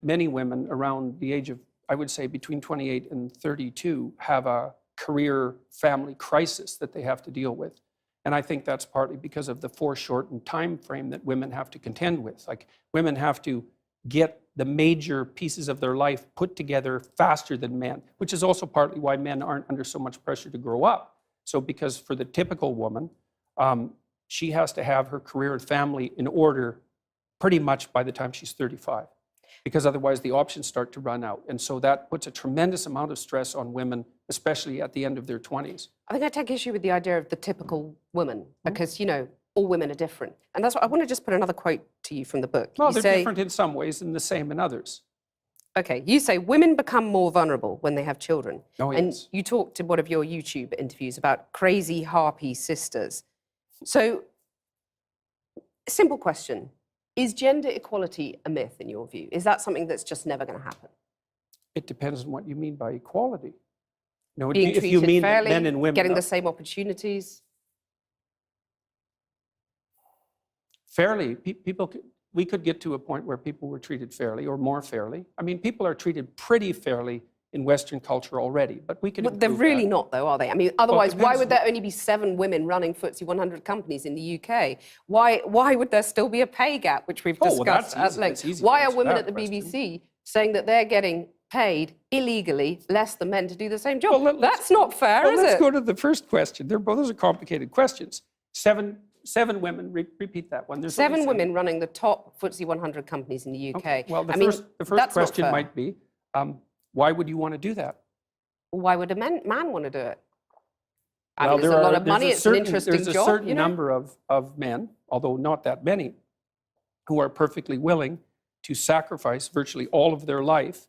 many women around the age of, I would say, between 28 and 32 have a career family crisis that they have to deal with. And I think that's partly because of the foreshortened time frame that women have to contend with. Like, women have to get the major pieces of their life put together faster than men, which is also partly why men aren't under so much pressure to grow up. So because for the typical woman, she has to have her career and family in order pretty much by the time she's 35, because otherwise the options start to run out. And so that puts a tremendous amount of stress on women, especially at the end of their 20s. I think I take issue with the idea of the typical woman, because, you know, all women are different. And that's what I want to just put another quote to you from the book. Well, you they're say, different in some ways and the same in others. Okay, you say women become more vulnerable when they have children. Oh, yes. And you talked in one of your YouTube interviews about crazy harpy sisters. So, simple question. Is gender equality a myth in your view? Is that something that's just never going to happen? It depends on what you mean by equality. No, Being if you treated mean fairly, men and women, getting the same opportunities? fairly, we could get to a point where people were treated fairly or more fairly. I mean, people are treated pretty fairly in Western culture already, but we can But they're improve really that. not, though, are they? I mean, otherwise, why depends would there only be 7 women running FTSE 100 companies in the UK? Why would there still be a pay gap, which we've well, discussed that's at easy. length? It's easy to Why are answer women that at the question. BBC saying that they're getting paid illegally less than men to do the same job? Well, That's not fair, is let's it? go to the first question. Those are complicated questions. Seven women, repeat that one. There's only 7 women running the top FTSE 100 companies in the UK. Okay. Well, the I mean, first that's not question fair. might be, why would you want to do that? Why would a man want to do it? I Well, mean, it's a lot of money, it's an interesting there's a job, certain you know? number of men, although not that many, who are perfectly willing to sacrifice virtually all of their life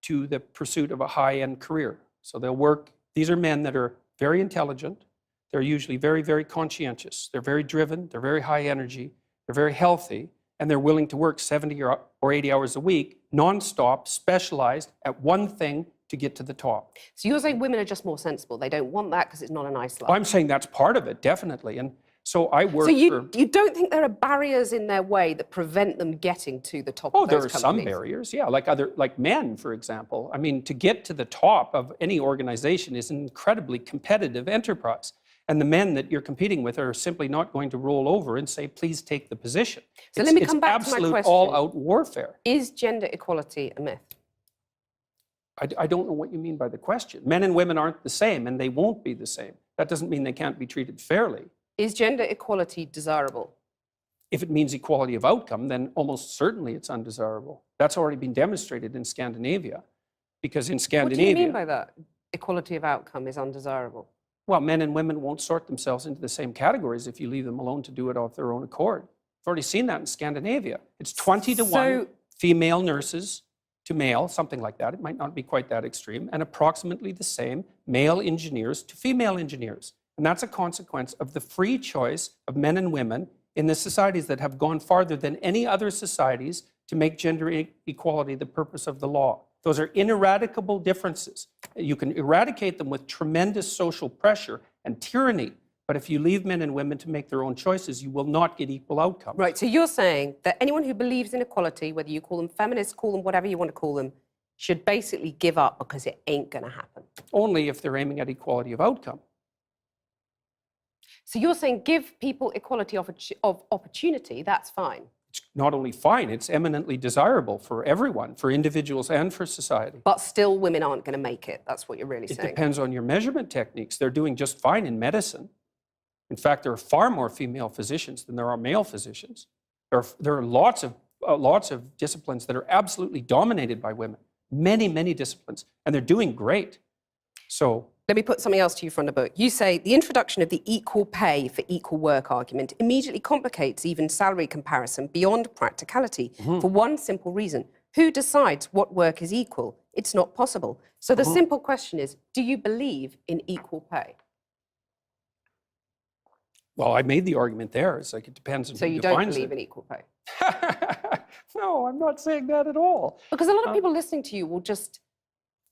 to the pursuit of a high-end career. So they'll work. These are men that are very intelligent. They're usually very, very conscientious. They're very driven. They're very high energy. They're very healthy. And they're willing to work 70 or 80 hours a week, nonstop, specialized at one thing to get to the top. So you're saying women are just more sensible. They don't want that because it's not a nice life. I'm saying that's part of it, definitely. And so I work So you don't think there are barriers in their way that prevent them getting to the top of those there are companies? some barriers, yeah, like men, for example. I mean, to get to the top of any organization is an incredibly competitive enterprise. And the men that you're competing with are simply not going to roll over and say, please take the position. So let me come back to my absolute question. all-out warfare. Is gender equality a myth? I don't know what you mean by the question. Men and women aren't the same, and they won't be the same. That doesn't mean they can't be treated fairly. Is gender equality desirable? If it means equality of outcome, then almost certainly it's undesirable. That's already been demonstrated in Scandinavia, because in Scandinavia... What do you mean by that? Equality of outcome is undesirable. Well, men and women won't sort themselves into the same categories if you leave them alone to do it of their own accord. I've already seen that in Scandinavia. It's 20 to 1 female nurses to male, something like that. It might not be quite that extreme, and approximately the same male engineers to female engineers. And that's a consequence of the free choice of men and women in the societies that have gone farther than any other societies to make gender equality the purpose of the law. Those are ineradicable differences. You can eradicate them with tremendous social pressure and tyranny, but if you leave men and women to make their own choices, you will not get equal outcomes. Right, so you're saying that anyone who believes in equality, whether you call them feminists, call them whatever you want to call them, should basically give up because it ain't going to happen. Only if they're aiming at equality of outcome. So you're saying give people equality of opportunity, that's fine. It's not only fine, it's eminently desirable for everyone, for individuals and for society. But still women aren't going to make it. That's what you're really saying. It depends on your measurement techniques. They're doing just fine in medicine. In fact, there are far more female physicians than there are male physicians. There are lots of disciplines that are absolutely dominated by women. Many, many disciplines. And they're doing great. So... Let me put something else to you from the book. You say the introduction of the equal pay for equal work argument immediately complicates even salary comparison beyond practicality for one simple reason. Who decides what work is equal? It's not possible. So the simple question is, do you believe in equal pay? Well, I made the argument there. It's like it depends on so who you defines don't believe it. in equal pay? No, I'm not saying that at all. Because a lot of people listening to you will just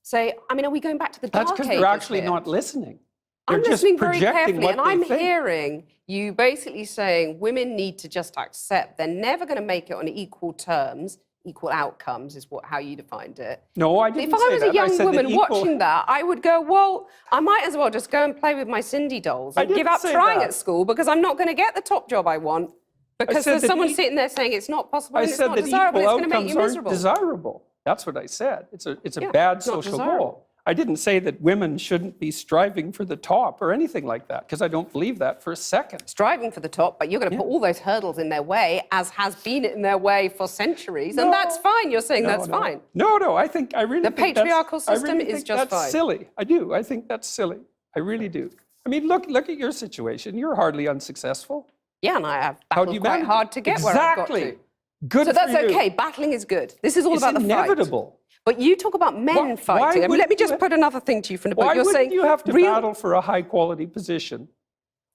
say, I mean, are we going back to the dark That's ages because they're actually here? not listening. They're I'm just listening very projecting carefully, what and they I'm think. hearing you basically saying women need to just accept they're never going to make it on equal terms equal outcomes is how you defined it. No, I didn't If say I was that. a young said that woman equal- watching that, I would go, well, I might as well just go and play with my Cindy dolls and give didn't up say trying that. at school because I'm not going to get the top job I want because said there's that someone sitting there saying it's not possible I and it's said not that desirable, equal it's going to make outcomes you aren't miserable. desirable. That's what I said. It's a Yeah, bad it's not social desirable. goal. I didn't say that women shouldn't be striving for the top or anything like that, because I don't believe that for a second. Striving for the top, but you're going to put all those hurdles in their way, as has been in their way for centuries, and that's fine. You're saying that's fine. No, I really The think that's- patriarchal system I really is think just that's fine. silly. I do. I think that's silly. I really do. I mean, look at your situation. You're hardly unsuccessful. Yeah, and I have How do you battled quite manage hard it? to get where I've got Exactly. to. Good So that's for you. okay. Battling is good. This is all It's about the fight. inevitable. But you talk about men Why fighting. I mean, let me wouldn't just you- put another thing to you from the book. Why You're wouldn't saying you have to real. battle for a high-quality position?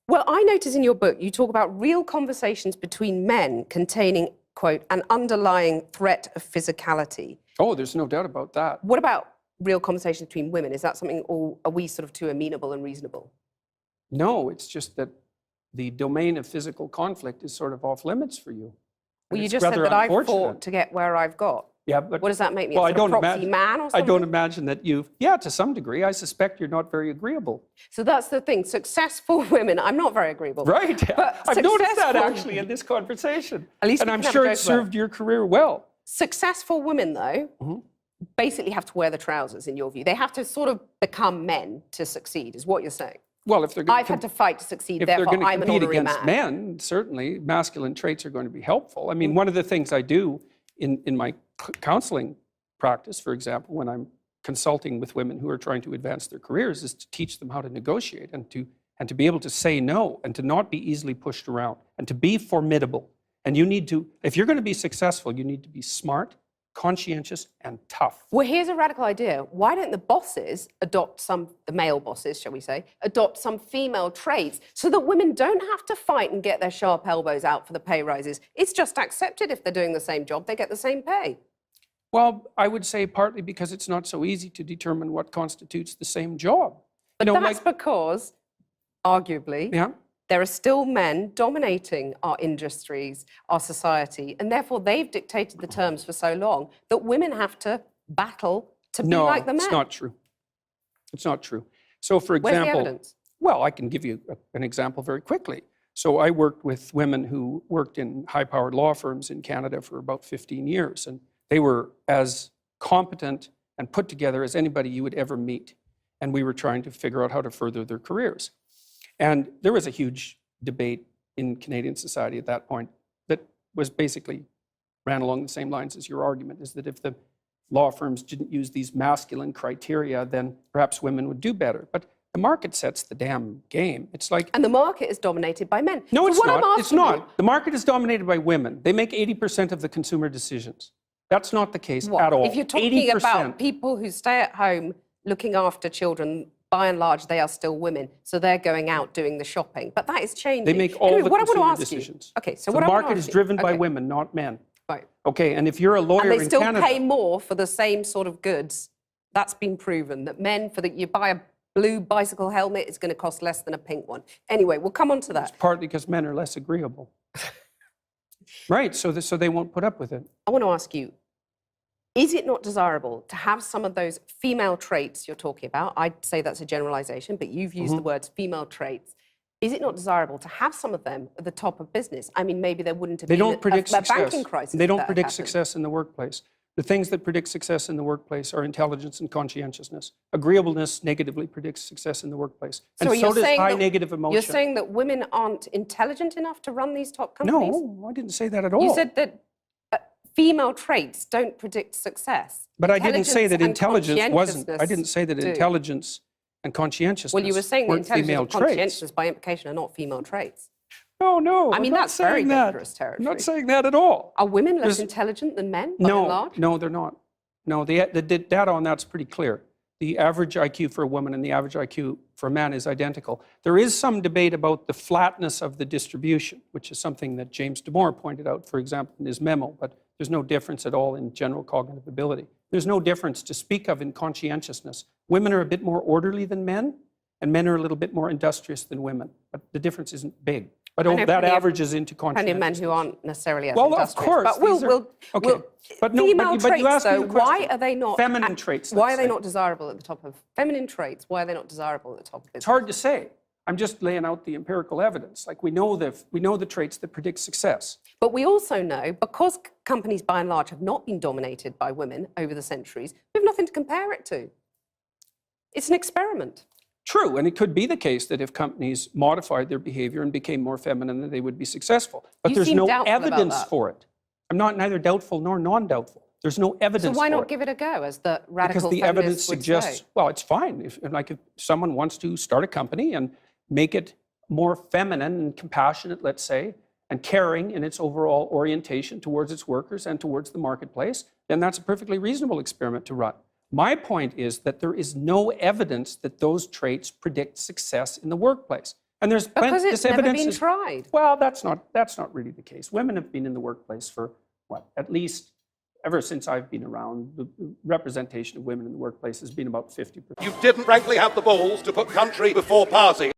Well, I notice in your book you talk about real conversations between men containing, quote, an underlying threat of physicality. Oh, there's no doubt about that. What about real conversations between women? Is that something, or are we sort of too amenable and reasonable? No, it's just that the domain of physical conflict is sort of off limits for you. Well, And you it's just said rather that I've unfortunate. fought to get where I've got. Yeah, but What does that make me? well, a I sort of don't proxy imagine. man or I something? don't imagine that you've. Yeah, to some degree, I suspect you're not very agreeable. So that's the thing. Successful women. I'm not very agreeable. Right. Yeah. But I've noticed that successful- actually in this conversation. At least and we I'm can have sure a it joke about it. served your career well. Successful women, though, Mm-hmm. basically have to wear the trousers, in your view. They have to sort of become men to succeed, is what you're saying. Well, if they're going I've had to fight to succeed, if they're therefore going to I'm an compete honorary against man. men, certainly masculine traits are going to be helpful. I mean, one of the things I do in my counseling practice, for example, when I'm consulting with women who are trying to advance their careers, is to teach them how to negotiate and to be able to say no and to not be easily pushed around and to be formidable. And you need to, if you're going to be successful, you need to be smart, conscientious, and tough. Well, here's a radical idea. Why don't the bosses adopt the male bosses, shall we say, adopt some female traits so that women don't have to fight and get their sharp elbows out for the pay rises? It's just accepted if they're doing the same job, they get the same pay. Well, I would say partly because it's not so easy to determine what constitutes the same job. But You know, that's because, arguably, yeah. there are still men dominating our industries, our society, and therefore they've dictated the terms for so long that women have to battle to be like the men. No, it's not true. It's not true. So, for Where's the example, evidence? well, I can give you an example very quickly. So I worked with women who worked in high-powered law firms in Canada for about 15 years, and they were as competent and put together as anybody you would ever meet. And we were trying to figure out how to further their careers. And there was a huge debate in Canadian society at that point that was basically ran along the same lines as your argument, is that if the law firms didn't use these masculine criteria, then perhaps women would do better. But the market sets the damn game. It's like... And the market is dominated by men. No, So it's what I'm not. It's asking you- not. The market is dominated by women. They make 80% of the consumer decisions. That's not the case What? at all. If you're talking 80%. about people who stay at home looking after children, by and large, they are still women. So they're going out doing the shopping. But that is changing. They make all Anyway, the what I want to consumer ask decisions. You, okay, so So what the I want to market ask is you- driven by okay, women, not men. Right. Okay, and if you're a lawyer And they in still Canada... pay more for the same sort of goods. That's been proven, that men, you buy a blue bicycle helmet, it's going to cost less than a pink one. Anyway, we'll come on to that. It's partly because men are less agreeable. Right, so they won't put up with it. I want to ask you, is it not desirable to have some of those female traits you're talking about? I'd say that's a generalization, but you've used the words female traits. Is it not desirable to have some of them at the top of business? I mean, maybe there wouldn't have They been don't predict a success. banking crisis. They if don't that had predict happened. success in the workplace. The things that predict success in the workplace are intelligence and conscientiousness. Agreeableness negatively predicts success in the workplace. And So so you're does saying high that- negative emotion. You're saying that women aren't intelligent enough to run these top companies? No, I didn't say that at all. You said that female traits don't predict success. But I didn't say that Intelligence and intelligence wasn't. I didn't say that do. intelligence and conscientiousness Well, you were saying that weren't intelligence female and traits. conscientiousness by implication are not female traits. No, I mean, I'm not that's very saying that. dangerous I'm territory. not saying that at all. Are women less There's- intelligent than men, by and No, large? no, they're not. No, the data on that's pretty clear. The average IQ for a woman and the average IQ for a man is identical. There is some debate about the flatness of the distribution, which is something that James Damore pointed out, for example, in his memo, but there's no difference at all in general cognitive ability. There's no difference to speak of in conscientiousness. Women are a bit more orderly than men, and men are a little bit more industrious than women, but the difference isn't big. But know that plenty of- averages into Plenty of men conscientious. who aren't necessarily as Well, of industrious. course. But we'll, these are- we'll, okay. we'll But no, female but traits, you asked me though, a why question. are they not... Feminine traits, Why let's are they say. not desirable at the top of... Feminine traits, why are they not desirable at the top of business? It's hard to say. I'm just laying out the empirical evidence. Like we know the traits that predict success. But we also know, because companies by and large have not been dominated by women over the centuries, we have nothing to compare it to. It's an experiment. True, and it could be the case that if companies modified their behavior and became more feminine, that they would be successful. But You there's seem no doubtful about evidence that. for it. I'm not neither doubtful nor non-doubtful. There's no So evidence why for not it. give it a go, as the radical Because the evidence feminists would suggests, say? well, it's fine. If someone wants to start a company and make it more feminine and compassionate, let's say, and caring in its overall orientation towards its workers and towards the marketplace, then that's a perfectly reasonable experiment to run. My point is that there is no evidence that those traits predict success in the workplace. And there's Because it's this never evidence been is- tried. Well, that's not really the case. Women have been in the workplace for what? At least ever since I've been around, the representation of women in the workplace has been about 50%. You didn't frankly have the balls to put country before party.